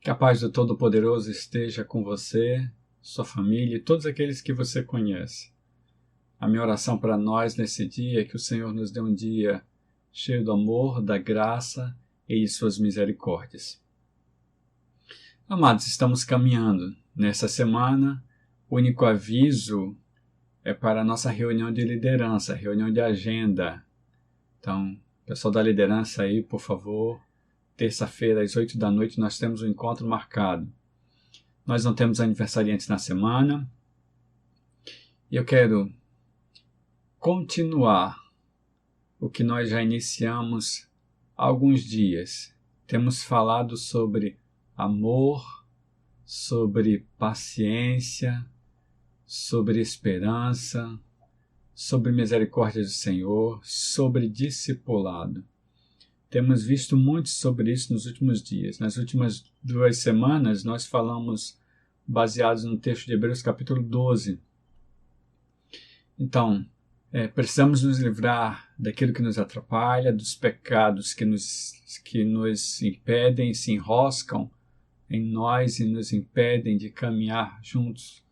Que a paz do Todo-Poderoso esteja com você, sua família e todos aqueles que você conhece. A minha oração para nós nesse dia é que o Senhor nos dê um dia cheio do amor, da graça e de suas misericórdias. Amados, estamos caminhando. Nessa semana, o único aviso é para a nossa reunião de liderança, reunião de agenda. Então, pessoal da liderança aí, por favor, terça-feira às 8 da noite nós temos um encontro marcado. Nós não temos aniversariantes na semana e eu quero continuar o que nós já iniciamos há alguns dias. Temos falado sobre amor, sobre paciência, sobre esperança, sobre misericórdia do Senhor, sobre discipulado. Temos visto muito sobre isso nos últimos dias. Nas últimas 2 semanas, nós falamos baseados no texto de Hebreus capítulo 12. Então, precisamos nos livrar daquilo que nos atrapalha, dos pecados que nos impedem, se enroscam em nós e nos impedem de caminhar juntos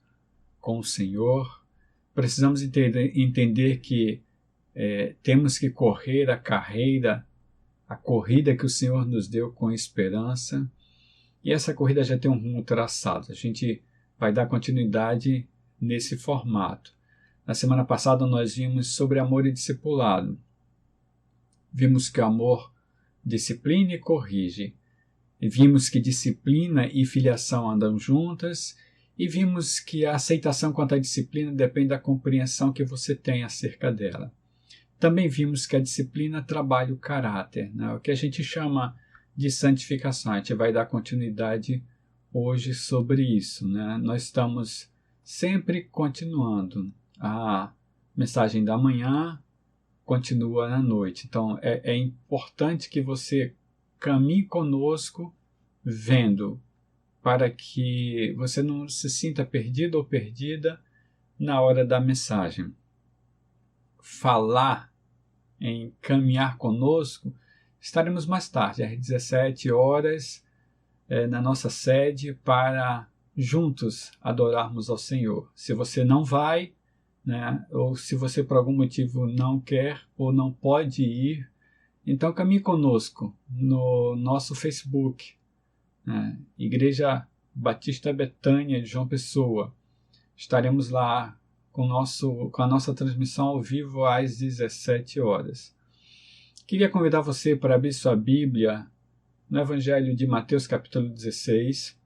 com o Senhor. Precisamos entender que temos que correr a corrida que o Senhor nos deu com esperança, e essa corrida já tem um rumo traçado. A gente vai dar continuidade nesse formato. Na semana passada nós vimos sobre amor e discipulado. Vimos que o amor disciplina e corrige. E vimos que disciplina e filiação andam juntas. E vimos que a aceitação quanto à disciplina depende da compreensão que você tem acerca dela. Também vimos que a disciplina trabalha o caráter, né? O que a gente chama de santificação. A gente vai dar continuidade hoje sobre isso, né? Nós estamos sempre continuando. A mensagem da manhã continua na noite. Então, é importante que você caminhe conosco vendo, para que você não se sinta perdido ou perdida na hora da mensagem. Falar em caminhar conosco, estaremos mais tarde, às 17 horas, na nossa sede, para juntos adorarmos ao Senhor. Se você não vai, né, ou se você por algum motivo não quer ou não pode ir, então caminhe conosco no nosso Facebook, né, Igreja Batista Betânia de João Pessoa. Estaremos lá com a nossa transmissão ao vivo às 17 horas. Queria convidar você para abrir sua Bíblia no Evangelho de Mateus capítulo 16.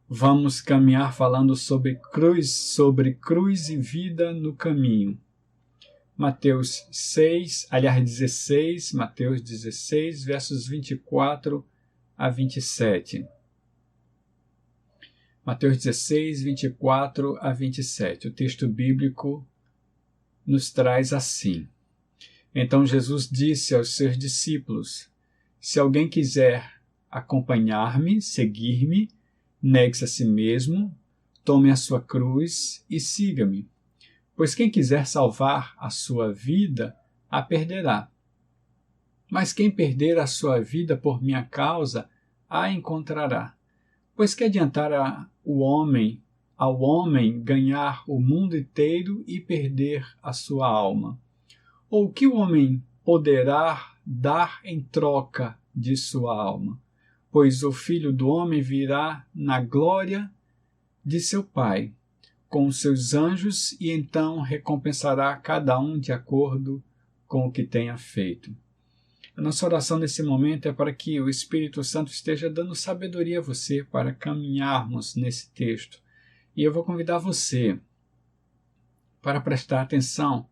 Vamos caminhar falando sobre cruz e vida no caminho. Mateus 16, versos 24 a 27. Mateus 16, 24 a 27. O texto bíblico nos traz assim. Então Jesus disse aos seus discípulos: se alguém quiser acompanhar-me, seguir-me, negue-se a si mesmo, tome a sua cruz e siga-me. Pois quem quiser salvar a sua vida, a perderá. Mas quem perder a sua vida por minha causa, a encontrará. Pois que adiantará ao homem ganhar o mundo inteiro e perder a sua alma? Ou o que o homem poderá dar em troca de sua alma? Pois o Filho do Homem virá na glória de seu Pai, com os seus anjos, e então recompensará cada um de acordo com o que tenha feito. A nossa oração nesse momento é para que o Espírito Santo esteja dando sabedoria a você para caminharmos nesse texto. E eu vou convidar você para prestar atenção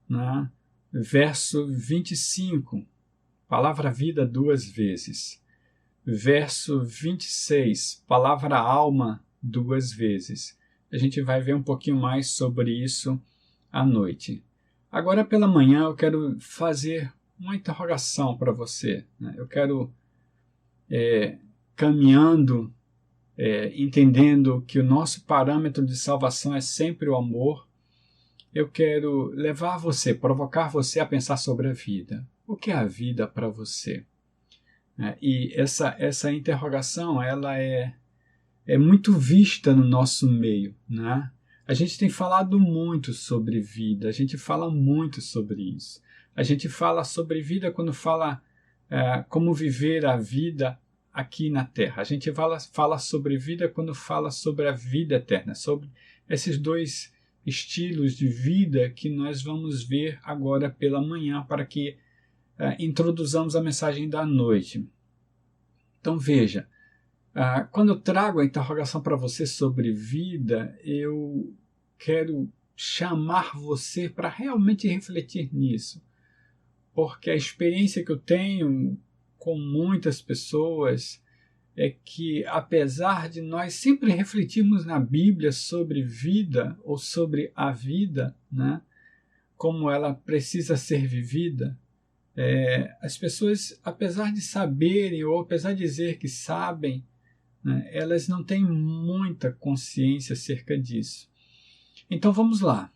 na verso 25, palavra vida 2 vezes. Verso 26, palavra alma 2 vezes. A gente vai ver um pouquinho mais sobre isso à noite. Agora pela manhã eu quero fazer uma interrogação para você, né? Eu quero, caminhando, entendendo que o nosso parâmetro de salvação é sempre o amor, eu quero levar você, provocar você a pensar sobre a vida. O que é a vida para você? E essa interrogação ela é muito vista no nosso meio, né? A gente tem falado muito sobre vida, a gente fala muito sobre isso. A gente fala sobre vida quando fala como viver a vida aqui na Terra. A gente fala sobre vida quando fala sobre a vida eterna, sobre esses dois estilos de vida que nós vamos ver agora pela manhã, para que introduzamos a mensagem da noite. Então veja, quando eu trago a interrogação para você sobre vida, eu quero chamar você para realmente refletir nisso, porque a experiência que eu tenho com muitas pessoas é que, apesar de nós sempre refletirmos na Bíblia sobre vida ou sobre a vida, né, como ela precisa ser vivida, as pessoas, apesar de saberem ou apesar de dizer que sabem, né, elas não têm muita consciência acerca disso. Então vamos lá.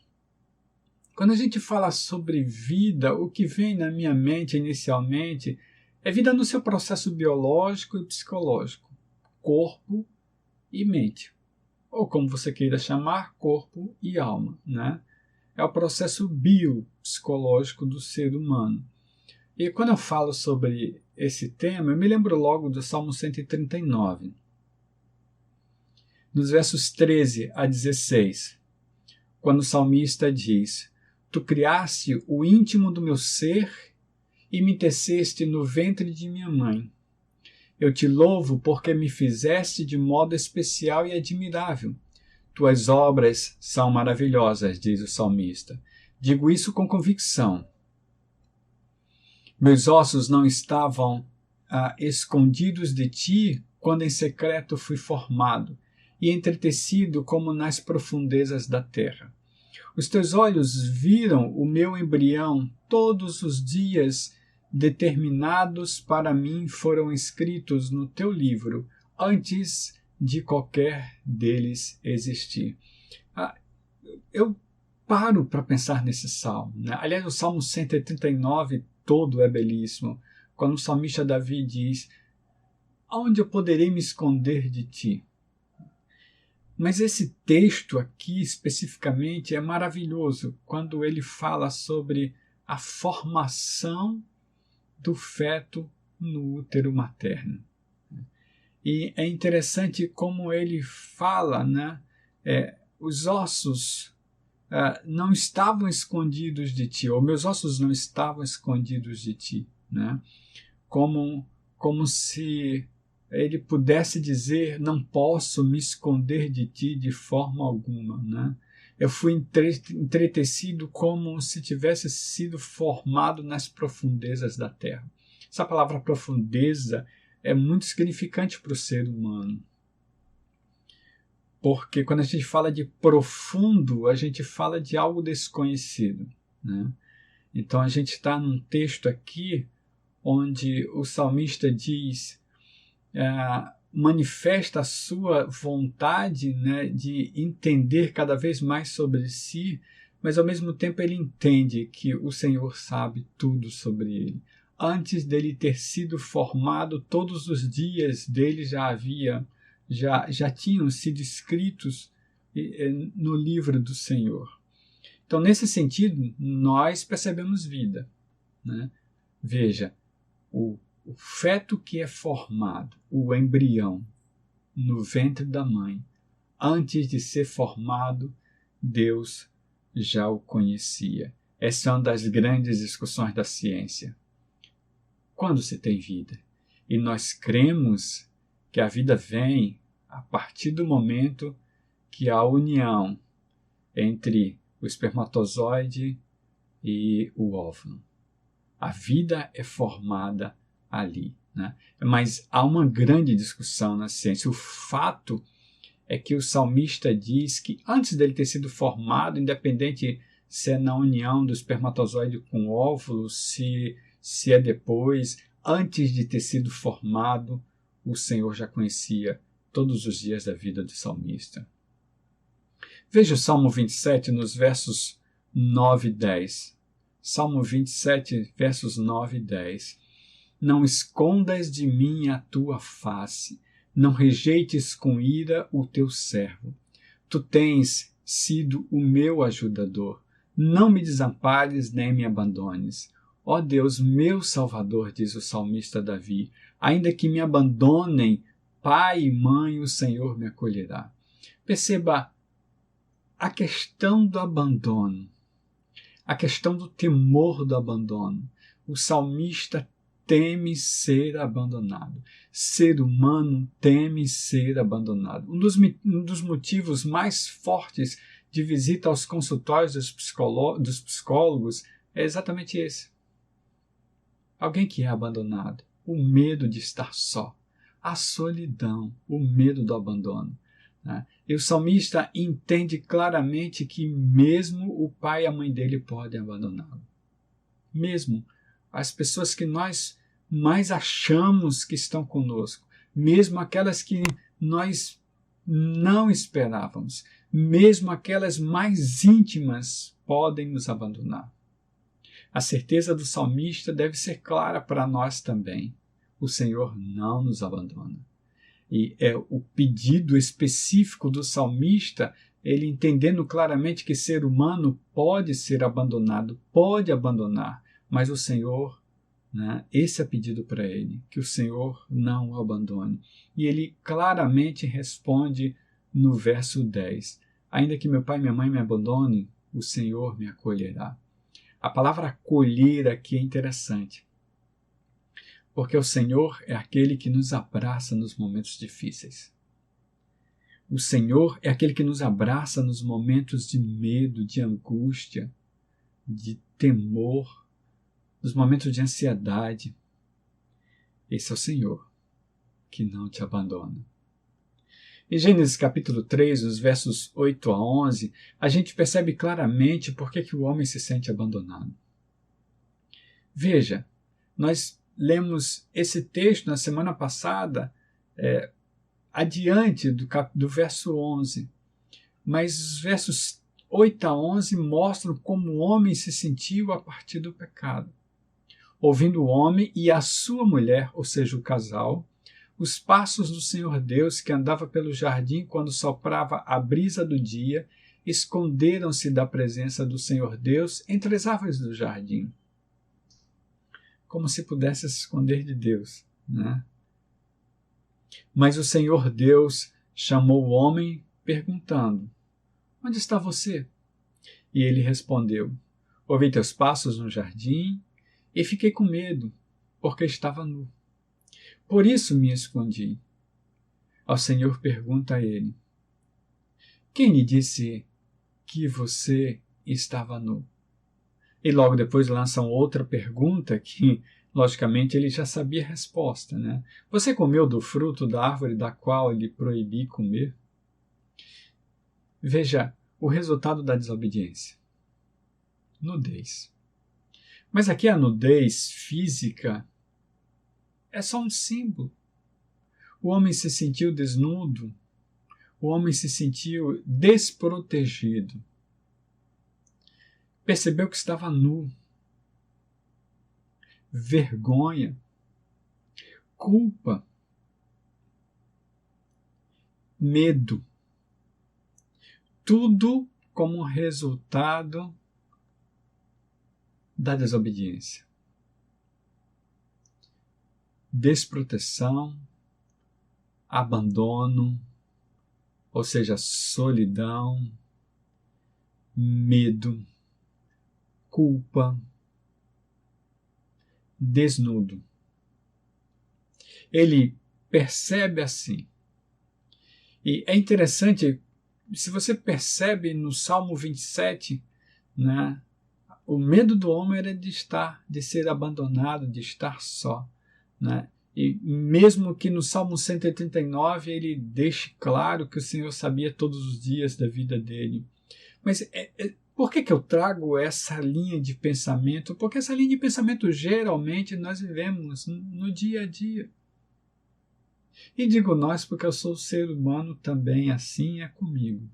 Quando a gente fala sobre vida, o que vem na minha mente inicialmente é vida no seu processo biológico e psicológico, corpo e mente, ou como você queira chamar, corpo e alma, né? É o processo biopsicológico do ser humano. E quando eu falo sobre esse tema, eu me lembro logo do Salmo 139, nos versos 13 a 16, quando o salmista diz: Tu criaste o íntimo do meu ser e me teceste no ventre de minha mãe. Eu te louvo porque me fizeste de modo especial e admirável. Tuas obras são maravilhosas, diz o salmista. Digo isso com convicção. Meus ossos não estavam escondidos de ti quando em secreto fui formado e entretecido como nas profundezas da terra. Os teus olhos viram o meu embrião, todos os dias determinados para mim foram escritos no teu livro, antes de qualquer deles existir. Eu paro para pensar nesse salmo, né? Aliás, o Salmo 139 todo é belíssimo, quando o salmista Davi diz: Aonde eu poderei me esconder de ti? Mas esse texto aqui, especificamente, é maravilhoso quando ele fala sobre a formação do feto no útero materno. E é interessante como ele fala, né? Os ossos não estavam escondidos de ti, ou meus ossos não estavam escondidos de ti, né? Como se ele pudesse dizer: não posso me esconder de ti de forma alguma, né? Eu fui entretecido como se tivesse sido formado nas profundezas da terra. Essa palavra profundeza é muito significante para o ser humano, porque quando a gente fala de profundo, a gente fala de algo desconhecido, né? Então a gente está num texto aqui onde o salmista diz, manifesta a sua vontade, né, de entender cada vez mais sobre si, mas ao mesmo tempo ele entende que o Senhor sabe tudo sobre ele. Antes dele ter sido formado, todos os dias dele já tinham sido escritos no livro do Senhor. Então, nesse sentido, nós percebemos vida, né? Veja, o feto que é formado, o embrião, no ventre da mãe, antes de ser formado, Deus já o conhecia. Essa é uma das grandes discussões da ciência. Quando se tem vida? E nós cremos que a vida vem a partir do momento que há a união entre o espermatozoide e o óvulo. A vida é formada ali, né? Mas há uma grande discussão na ciência. O fato é que o salmista diz que antes dele ter sido formado, independente se é na união do espermatozoide com o óvulo, se é depois, antes de ter sido formado, o Senhor já conhecia todos os dias da vida do salmista. Veja o Salmo 27 nos versos 9 e 10. Salmo 27, versos 9 e 10. não escondas de mim a tua face, não rejeites com ira o teu servo. Tu tens sido o meu ajudador, não me desampares nem me abandones. Ó Deus, meu Salvador, diz o salmista Davi, ainda que me abandonem pai e mãe, o Senhor me acolherá. Perceba a questão do abandono, a questão do temor do abandono. O salmista teme ser abandonado. Ser humano teme ser abandonado. Um dos motivos mais fortes de visita aos consultórios dos psicólogos é exatamente esse. Alguém que é abandonado, o medo de estar só, a solidão, o medo do abandono. Né? E o salmista entende claramente que mesmo o pai e a mãe dele podem abandoná-lo. Mesmo as pessoas que nós mais achamos que estão conosco, mesmo aquelas que nós não esperávamos, mesmo aquelas mais íntimas podem nos abandonar. A certeza do salmista deve ser clara para nós também. O Senhor não nos abandona. E é o pedido específico do salmista, ele entendendo claramente que ser humano pode ser abandonado, pode abandonar, mas o Senhor, né, esse é pedido para ele, que o Senhor não o abandone. E ele claramente responde no verso 10, ainda que meu pai e minha mãe me abandonem, o Senhor me acolherá. A palavra acolher aqui é interessante, porque o Senhor é aquele que nos abraça nos momentos difíceis. O Senhor é aquele que nos abraça nos momentos de medo, de angústia, de temor, nos momentos de ansiedade. Esse é o Senhor que não te abandona. Em Gênesis capítulo 3, nos versos 8 a 11, a gente percebe claramente por que o homem se sente abandonado. Veja, nós lemos esse texto na semana passada, adiante do verso 11, mas os versos 8 a 11 mostram como o homem se sentiu a partir do pecado. Ouvindo o homem e a sua mulher, ou seja, o casal, os passos do Senhor Deus que andava pelo jardim quando soprava a brisa do dia, esconderam-se da presença do Senhor Deus entre as árvores do jardim. Como se pudesse se esconder de Deus, né? Mas o Senhor Deus chamou o homem perguntando, onde está você? E ele respondeu, ouvi teus passos no jardim e fiquei com medo, porque estava nu. Por isso me escondi. Ao Senhor pergunta a ele, quem lhe disse que você estava nu? E logo depois lançam outra pergunta que, logicamente, ele já sabia a resposta, né? Você comeu do fruto da árvore da qual lhe proibi comer? Veja o resultado da desobediência. Nudez. Mas aqui a nudez física é só um símbolo. O homem se sentiu desnudo, o homem se sentiu desprotegido. Percebeu que estava nu. Vergonha, culpa, medo. Tudo como resultado da desobediência. Desproteção, abandono, ou seja, solidão, medo, culpa, desnudo. Ele percebe assim. E é interessante, se você percebe no Salmo 27, né, o medo do homem era de ser abandonado, de estar só. Né? E mesmo que no Salmo 139 ele deixe claro que o Senhor sabia todos os dias da vida dele. Mas por que eu trago essa linha de pensamento? Porque essa linha de pensamento geralmente nós vivemos no dia a dia. E digo nós porque eu sou ser humano também, assim é comigo.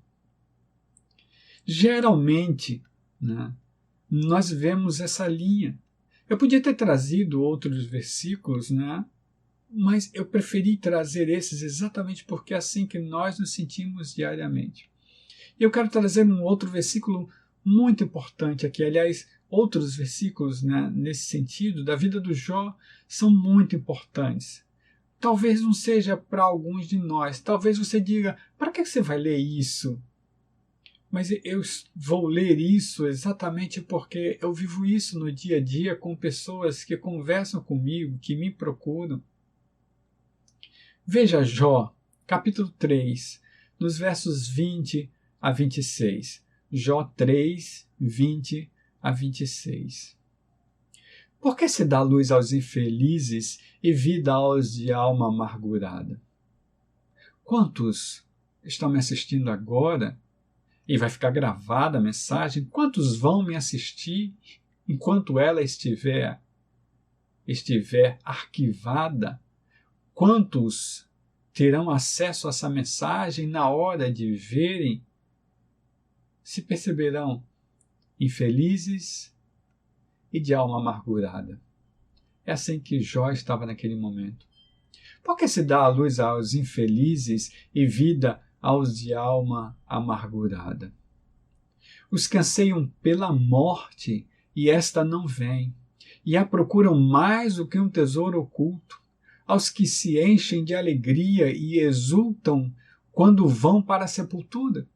Geralmente, né, nós vemos essa linha. Eu podia ter trazido outros versículos, né? Mas eu preferi trazer esses exatamente porque é assim que nós nos sentimos diariamente. E eu quero trazer um outro versículo muito importante aqui. Aliás, outros versículos, né, nesse sentido, da vida do Jó, são muito importantes. Talvez não seja para alguns de nós. Talvez você diga, para que você vai ler isso? Mas eu vou ler isso exatamente porque eu vivo isso no dia a dia com pessoas que conversam comigo, que me procuram. Veja Jó, capítulo 3, nos versos 20 a 26. Jó 3, 20 a 26. Por que se dá luz aos infelizes e vida aos de alma amargurada? Quantos estão me assistindo agora? E vai ficar gravada a mensagem. Quantos vão me assistir enquanto ela estiver arquivada? Quantos terão acesso a essa mensagem na hora de verem? Se perceberão infelizes e de alma amargurada. É assim que Jó estava naquele momento. Por que se dá a luz aos infelizes e vida aos de alma amargurada? Os que anseiam pela morte, e esta não vem, e a procuram mais do que um tesouro oculto, aos que se enchem de alegria e exultam quando vão para a sepultura.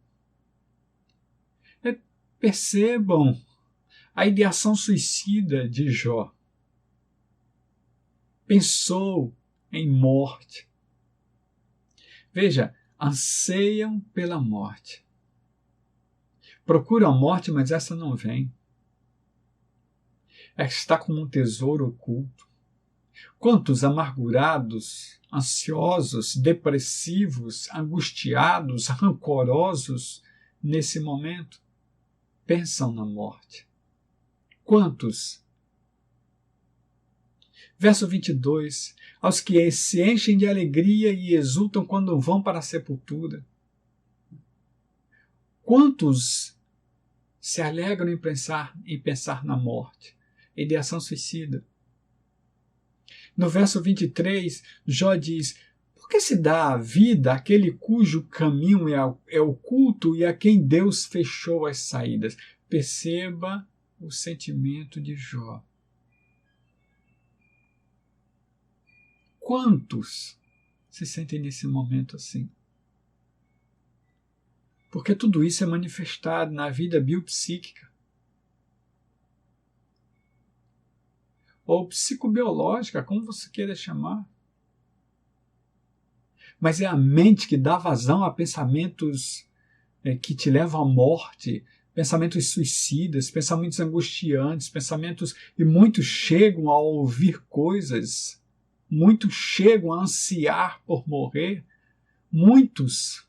Percebam a ideação suicida de Jó. Pensou em morte. Veja, anseiam pela morte. Procuram a morte, mas essa não vem. Está como um tesouro oculto. Quantos amargurados, ansiosos, depressivos, angustiados, rancorosos nesse momento pensam na morte? Quantos? Verso 22. Aos que se enchem de alegria e exultam quando vão para a sepultura. Quantos se alegram em pensar na morte? Ideação suicida. No verso 23, Jó diz: por que se dá a vida àquele cujo caminho é oculto e a quem Deus fechou as saídas? Perceba o sentimento de Jó. Quantos se sentem nesse momento assim? Porque tudo isso é manifestado na vida biopsíquica ou psicobiológica, como você queira chamar. Mas é a mente que dá vazão a pensamentos que te levam à morte, pensamentos suicidas, pensamentos angustiantes, pensamentos, e muitos chegam a ouvir coisas, muitos chegam a ansiar por morrer, muitos.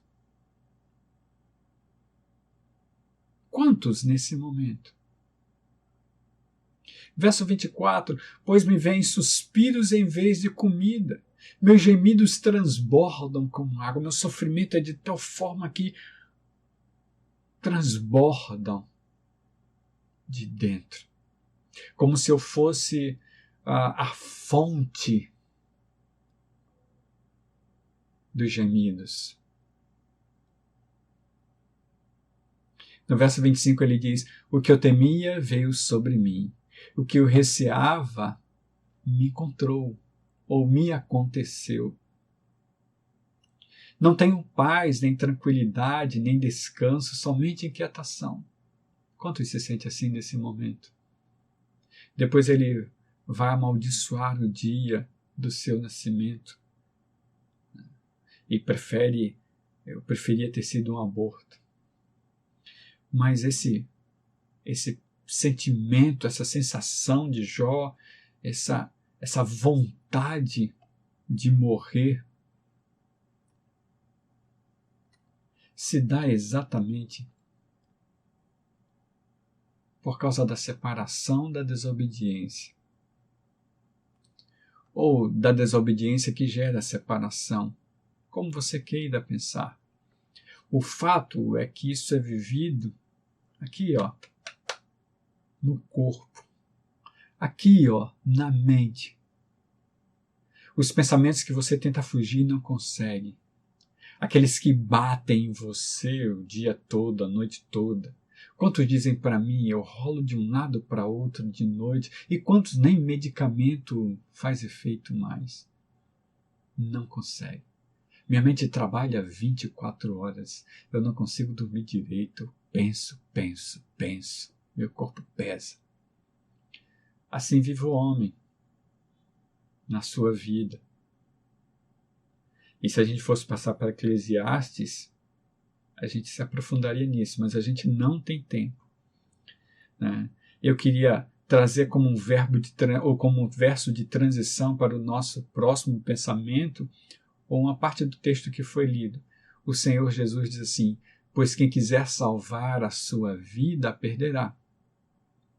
Quantos nesse momento? Verso 24, pois me vêm suspiros em vez de comida, meus gemidos transbordam como água, meu sofrimento é de tal forma que transbordam de dentro, como se eu fosse a fonte dos gemidos. No verso 25 ele diz, o que eu temia veio sobre mim, o que eu receava me encontrou, ou me aconteceu. Não tenho paz, nem tranquilidade, nem descanso, somente inquietação. Quantos se sente assim nesse momento? Depois ele vai amaldiçoar o dia do seu nascimento e eu preferia ter sido um aborto. Mas esse sentimento, essa sensação de Jó, essa vontade de morrer, se dá exatamente por causa da separação da desobediência. Ou da desobediência que gera a separação, como você queira pensar. O fato é que isso é vivido aqui, no corpo. aqui, ó, na mente. Os pensamentos que você tenta fugir e não consegue. Aqueles que batem em você o dia todo, a noite toda. Quantos dizem para mim, eu rolo de um lado para outro de noite, e quantos nem medicamento faz efeito mais? Não consegue. Minha mente trabalha 24 horas. Eu não consigo dormir direito. Penso. Meu corpo pesa. Assim vive o homem na sua vida. E se a gente fosse passar para Eclesiastes, a gente se aprofundaria nisso, mas a gente não tem tempo, né? Eu queria trazer como um verbo ou como um verso de transição para o nosso próximo pensamento, ou uma parte do texto que foi lido. O Senhor Jesus diz assim: pois quem quiser salvar a sua vida, a perderá.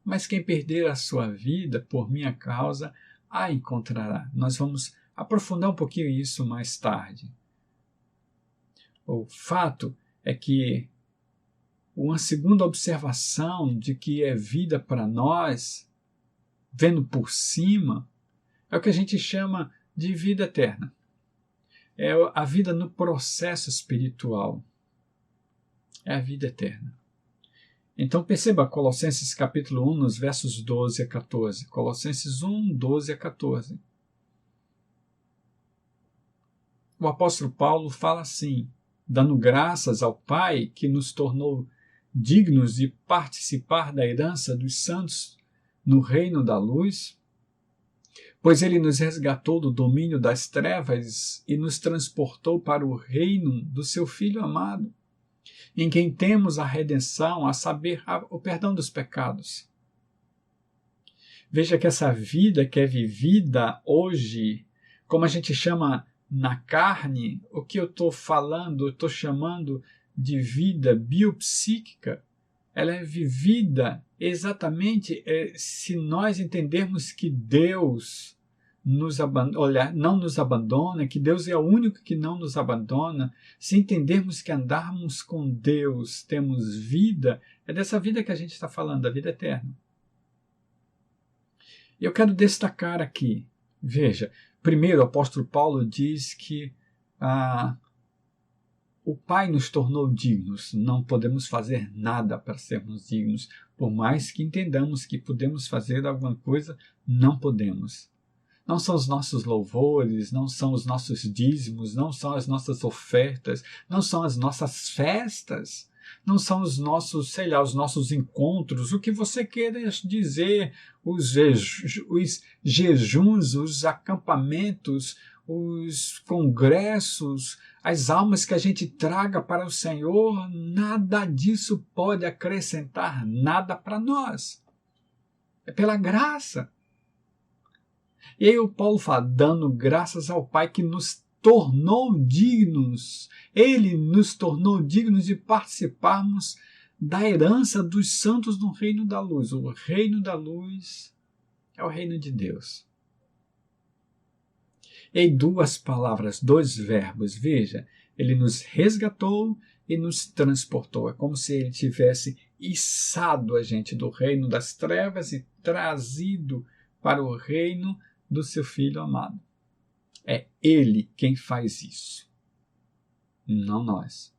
Mas quem perder a sua vida por minha causa, a encontrará. Nós vamos aprofundar um pouquinho isso mais tarde. O fato é que uma segunda observação de que é vida para nós, vendo por cima, é o que a gente chama de vida eterna. É a vida no processo espiritual. É a vida eterna. Então perceba Colossenses capítulo 1, nos versos 12 a 14. Colossenses 1, 12 a 14. O apóstolo Paulo fala assim: dando graças ao Pai que nos tornou dignos de participar da herança dos santos no reino da luz, pois ele nos resgatou do domínio das trevas e nos transportou para o reino do seu Filho amado, em quem temos a redenção, a saber, o perdão dos pecados. Veja que essa vida que é vivida hoje, como a gente chama na carne, o que eu estou falando, eu estou chamando de vida biopsíquica, ela é vivida exatamente se nós entendermos que Deus não nos abandona, que Deus é o único que não nos abandona, se entendermos que andarmos com Deus temos vida, é dessa vida que a gente está falando, da vida eterna. E eu quero destacar aqui, veja, primeiro o apóstolo Paulo diz que o Pai nos tornou dignos, não podemos fazer nada para sermos dignos, por mais que entendamos que podemos fazer alguma coisa, não podemos. Não são os nossos louvores, não são os nossos dízimos, não são as nossas ofertas, não são as nossas festas, não são os nossos, os nossos encontros, o que você queira dizer, os jejuns, os acampamentos, os congressos, as almas que a gente traga para o Senhor, nada disso pode acrescentar nada para nós. É pela graça. E aí o Paulo fala, dando graças ao Pai que nos tornou dignos. Ele nos tornou dignos de participarmos da herança dos santos no reino da luz. O reino da luz é o reino de Deus. E aí duas palavras, dois verbos, veja, ele nos resgatou e nos transportou. É como se ele tivesse içado a gente do reino das trevas e trazido para o reino do seu Filho amado. É Ele quem faz isso, não nós,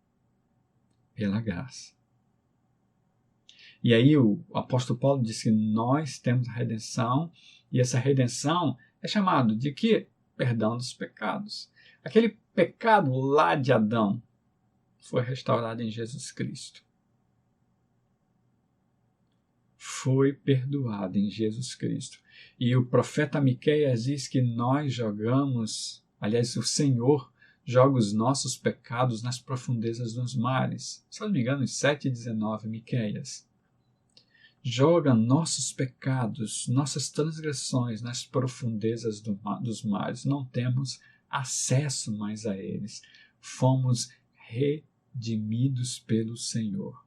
pela graça. E aí o apóstolo Paulo diz que nós temos a redenção, e essa redenção é chamado de quê? Perdão dos pecados. Aquele pecado lá de Adão foi restaurado em Jesus Cristo. Foi perdoado em Jesus Cristo. E o profeta Miqueias diz que nós jogamos, aliás, o Senhor joga os nossos pecados nas profundezas dos mares. Se eu não me engano, 7,19, Miqueias. Joga nossos pecados, nossas transgressões nas profundezas dos mares. Não temos acesso mais a eles. Fomos redimidos pelo Senhor.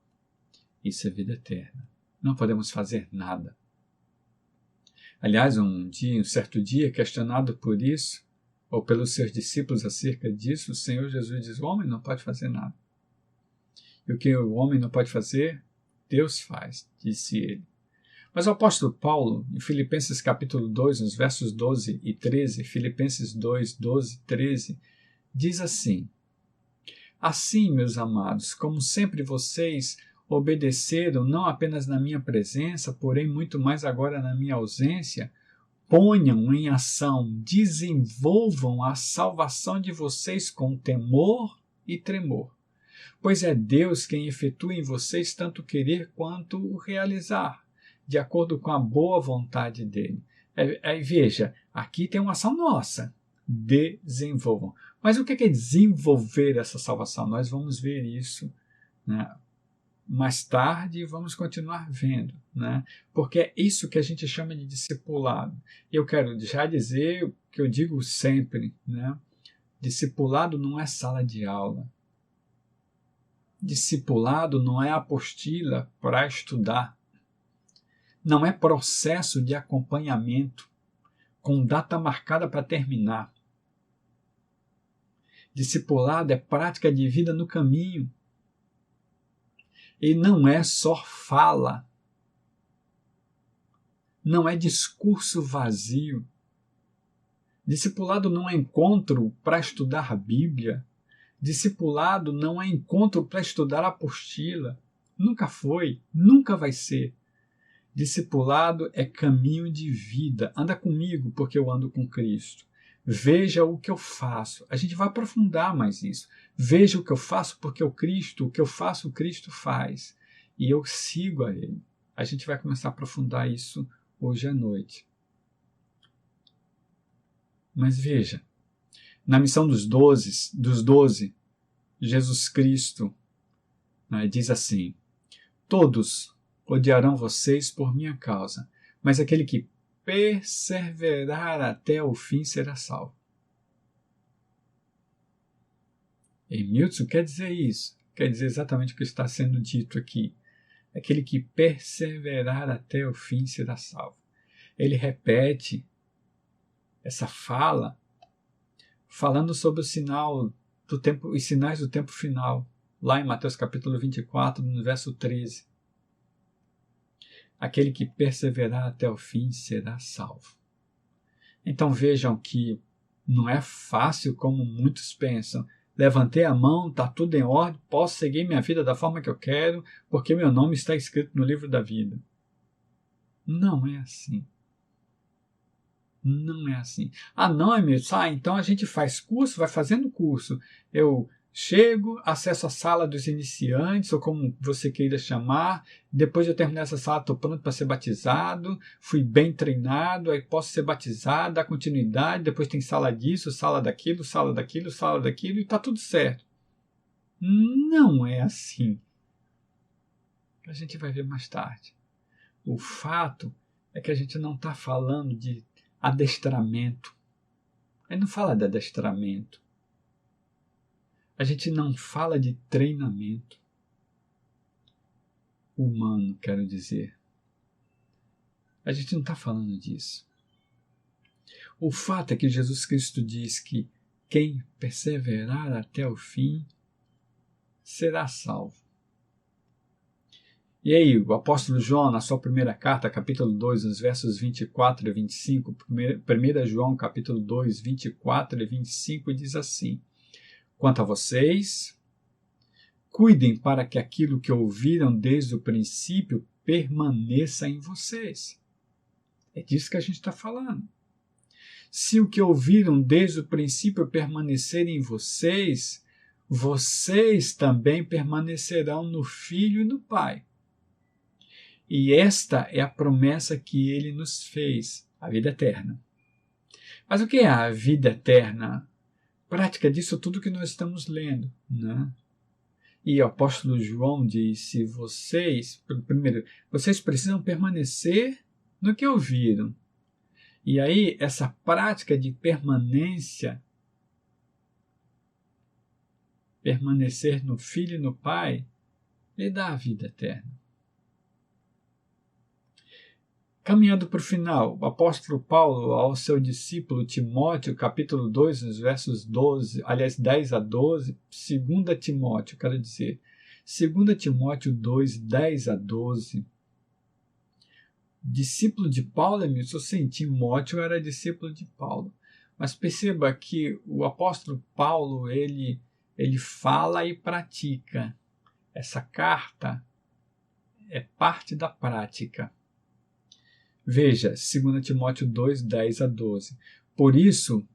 Isso é vida eterna. Não podemos fazer nada. Aliás, um certo dia, questionado por isso, ou pelos seus discípulos acerca disso, o Senhor Jesus diz, o homem não pode fazer nada. E o que o homem não pode fazer, Deus faz, disse ele. Mas o apóstolo Paulo, em Filipenses capítulo 2, nos versos 12 e 13, Filipenses 2, 12 e 13, diz assim: Assim, meus amados, como sempre vocês obedeceram, não apenas na minha presença, porém muito mais agora na minha ausência, ponham em ação, desenvolvam a salvação de vocês com temor e tremor. Pois é Deus quem efetua em vocês tanto querer quanto o realizar, de acordo com a boa vontade dele. Aí veja, aqui tem uma ação nossa. Desenvolvam. Mas o que é desenvolver essa salvação? Nós vamos ver isso, né, mais tarde e vamos continuar vendo, né? Porque é isso que a gente chama de discipulado. Eu quero já dizer o que eu digo sempre, né? Discipulado não é sala de aula. Discipulado não é apostila para estudar. Não é processo de acompanhamento com data marcada para terminar. Discipulado é prática de vida no caminho. E não é só fala. Não é discurso vazio. Discipulado não é encontro para estudar a Bíblia. Discipulado não é encontro para estudar a apostila. Nunca foi, nunca vai ser. Discipulado é caminho de vida. Anda comigo porque eu ando com Cristo. Veja o que eu faço. A gente vai aprofundar mais isso. Veja o que eu faço porque o que eu faço, o Cristo faz. E eu sigo a Ele. A gente vai começar a aprofundar isso hoje à noite. Mas veja, na missão dos 12, Jesus Cristo, né, diz assim: todos odiarão vocês por minha causa, mas aquele que perseverar até o fim será salvo. E Milton quer dizer isso, quer dizer exatamente o que está sendo dito aqui. Aquele que perseverar até o fim será salvo. Ele repete essa fala falando sobre o sinal do tempo, os sinais do tempo final, lá em Mateus capítulo 24, no verso 13. Aquele que perseverar até o fim será salvo. Então vejam que não é fácil como muitos pensam. Levantei a mão, está tudo em ordem, posso seguir minha vida da forma que eu quero, porque meu nome está escrito no livro da vida. Não é assim. Não é assim. Ah, não, Emílio, então a gente faz curso, vai fazendo curso. Eu chego, acesso a sala dos iniciantes, ou como você queira chamar. Depois de eu terminar essa sala, estou pronto para ser batizado. Fui bem treinado, aí posso ser batizado, dar continuidade. Depois tem sala disso, sala daquilo, sala daquilo, sala daquilo, e está tudo certo. Não é assim. A gente vai ver mais tarde. O fato é que a gente não está falando de adestramento. Ele não fala de adestramento. A gente não fala de treinamento humano, quero dizer. A gente não está falando disso. O fato é que Jesus Cristo diz que quem perseverar até o fim será salvo. E aí, o apóstolo João, na sua primeira carta, capítulo 2, nos versos 24 e 25, 1 João, capítulo 2, 24 e 25, diz assim: quanto a vocês, cuidem para que aquilo que ouviram desde o princípio permaneça em vocês. É disso que a gente está falando. Se o que ouviram desde o princípio permanecer em vocês, vocês também permanecerão no Filho e no Pai. E esta é a promessa que ele nos fez, a vida eterna. Mas o que é a vida eterna? Prática disso tudo que nós estamos lendo, né? E o apóstolo João disse: primeiro, vocês precisam permanecer no que ouviram. E aí, essa prática de permanência, permanecer no Filho e no Pai, lhe dá a vida eterna. Caminhando para o final, o apóstolo Paulo, ao seu discípulo Timóteo, capítulo 2, nos versos 10 a 12, 2 Timóteo, quero dizer, 2 Timóteo 2, 10 a 12, discípulo de Paulo, sim, Timóteo era discípulo de Paulo. Mas perceba que o apóstolo Paulo, ele fala e pratica. Essa carta é parte da prática. Veja, 2 Timóteo 2, 10 a 12. Por isso,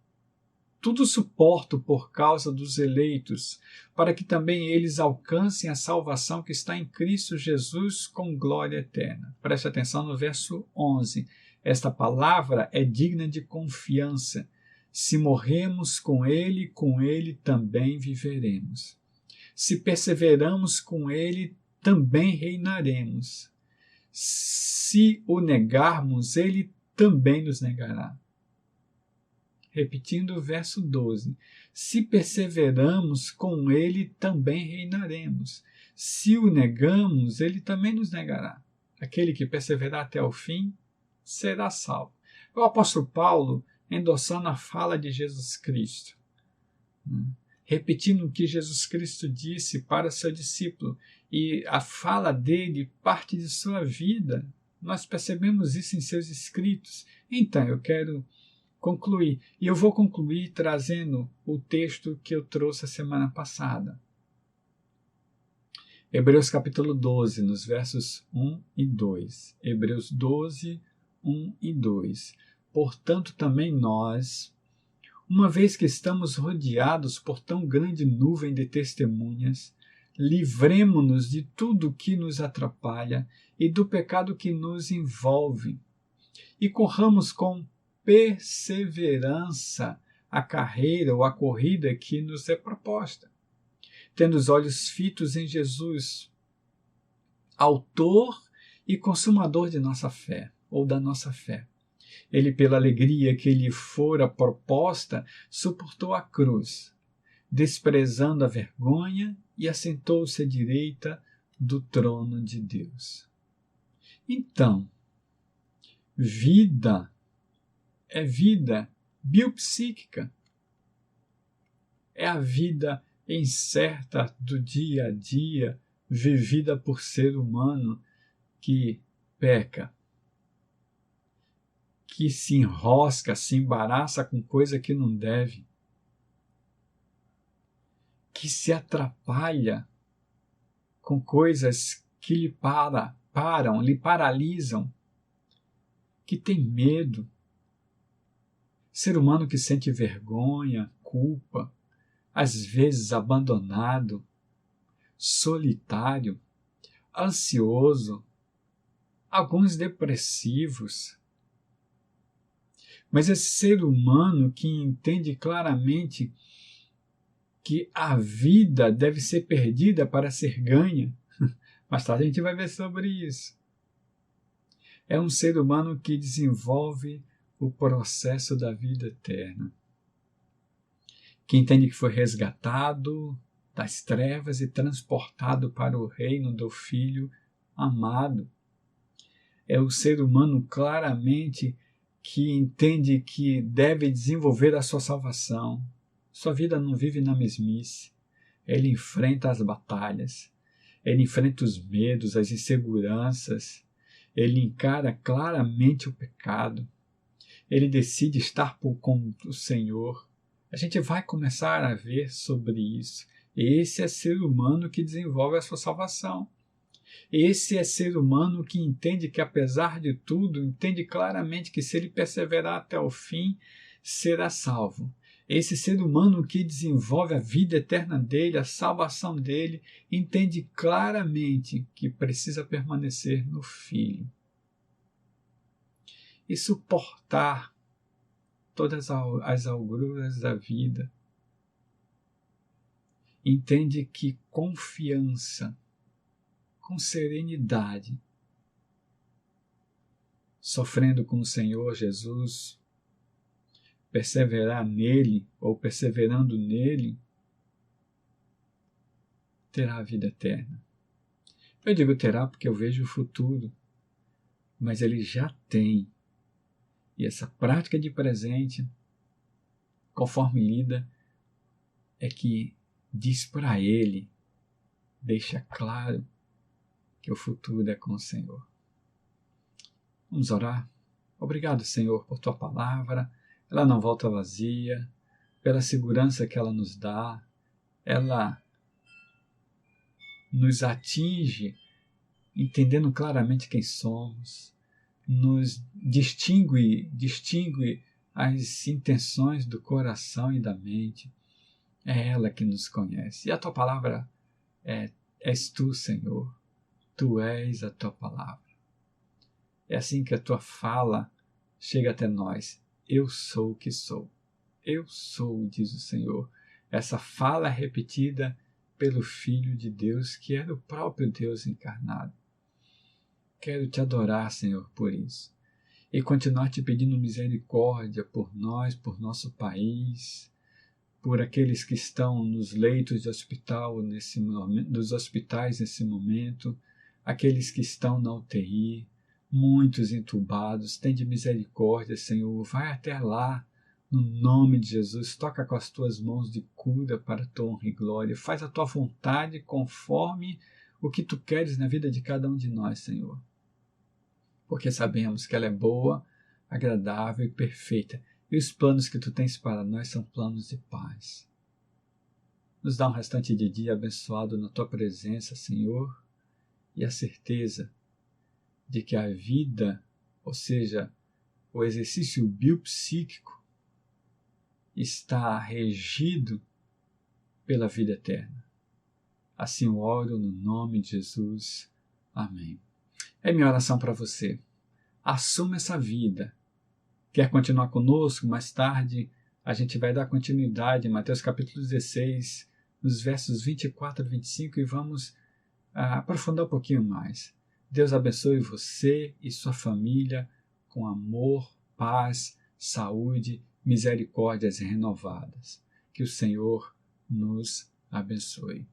tudo suporto por causa dos eleitos, para que também eles alcancem a salvação que está em Cristo Jesus com glória eterna. Preste atenção no verso 11. Esta palavra é digna de confiança. Se morremos com ele também viveremos. Se perseveramos com ele, também reinaremos. Se o negarmos, ele também nos negará. Repetindo o verso 12. Se perseveramos com ele, também reinaremos. Se o negamos, ele também nos negará. Aquele que perseverar até o fim será salvo. O apóstolo Paulo endossando a fala de Jesus Cristo, repetindo o que Jesus Cristo disse para seu discípulo, e a fala dele parte de sua vida. Nós percebemos isso em seus escritos. Então, eu quero concluir, e eu vou concluir trazendo o texto que eu trouxe a semana passada. Hebreus capítulo 12, nos versos 1 e 2. Hebreus 12, 1 e 2. Portanto, também nós, uma vez que estamos rodeados por tão grande nuvem de testemunhas, livremo-nos de tudo que nos atrapalha e do pecado que nos envolve, e corramos com perseverança a carreira ou a corrida que nos é proposta, tendo os olhos fitos em Jesus, autor e consumador de nossa fé, ou da nossa fé. Ele, pela alegria que lhe fora proposta, suportou a cruz, desprezando a vergonha, e assentou-se à direita do trono de Deus. Então, vida é vida biopsíquica. É a vida incerta do dia a dia, vivida por ser humano que peca, que se enrosca, se embaraça com coisa que não deve, que se atrapalha com coisas que lhe param, lhe paralisam, que tem medo. Ser humano que sente vergonha, culpa, às vezes abandonado, solitário, ansioso, alguns depressivos. Mas esse ser humano que entende claramente que a vida deve ser perdida para ser ganha, mais tarde a gente vai ver sobre isso. É um ser humano que desenvolve o processo da vida eterna, que entende que foi resgatado das trevas e transportado para o reino do Filho amado. É o ser humano claramente que entende que deve desenvolver a sua salvação. Sua vida não vive na mesmice. Ele enfrenta as batalhas, ele enfrenta os medos, as inseguranças, ele encara claramente o pecado, ele decide estar com o Senhor. A gente vai começar a ver sobre isso. Esse é ser humano que desenvolve a sua salvação. Esse é ser humano que entende que, apesar de tudo, entende claramente que se ele perseverar até o fim, será salvo. Esse ser humano que desenvolve a vida eterna dele, a salvação dele, entende claramente que precisa permanecer no Filho e suportar todas as agruras da vida. Entende que confiança, com serenidade, sofrendo com o Senhor Jesus, perseverar nele ou perseverando nele, terá a vida eterna. Eu digo terá porque eu vejo o futuro, mas ele já tem. E essa prática de presente, conforme lida, é que diz para ele, deixa claro que o futuro é com o Senhor. Vamos orar? Obrigado, Senhor, por tua palavra. Ela não volta vazia, pela segurança que ela nos dá. Ela nos atinge, entendendo claramente quem somos, nos distingue as intenções do coração e da mente. É ela que nos conhece. E a tua palavra és tu, Senhor. Tu és a tua palavra. É assim que a tua fala chega até nós. Eu sou o que sou. Eu sou, diz o Senhor. Essa fala é repetida pelo Filho de Deus, que era o próprio Deus encarnado. Quero te adorar, Senhor, por isso. E continuar te pedindo misericórdia por nós, por nosso país, por aqueles que estão nos leitos de hospital nesse momento, dos hospitais nesse momento, aqueles que estão na UTI, muitos entubados. Tende misericórdia, Senhor. Vai até lá, no nome de Jesus. Toca com as tuas mãos de cura para a tua honra e glória. Faz a tua vontade conforme o que tu queres na vida de cada um de nós, Senhor. Porque sabemos que ela é boa, agradável e perfeita. E os planos que tu tens para nós são planos de paz. Nos dá um restante de dia abençoado na tua presença, Senhor, e a certeza de que a vida, ou seja, o exercício biopsíquico, está regido pela vida eterna. Assim eu oro no nome de Jesus. Amém. É minha oração para você. Assuma essa vida. Quer continuar conosco? Mais tarde a gente vai dar continuidade em Mateus capítulo 16, nos versos 24 a 25, e vamos aprofundar um pouquinho mais. Deus abençoe você e sua família com amor, paz, saúde, misericórdias renovadas. Que o Senhor nos abençoe.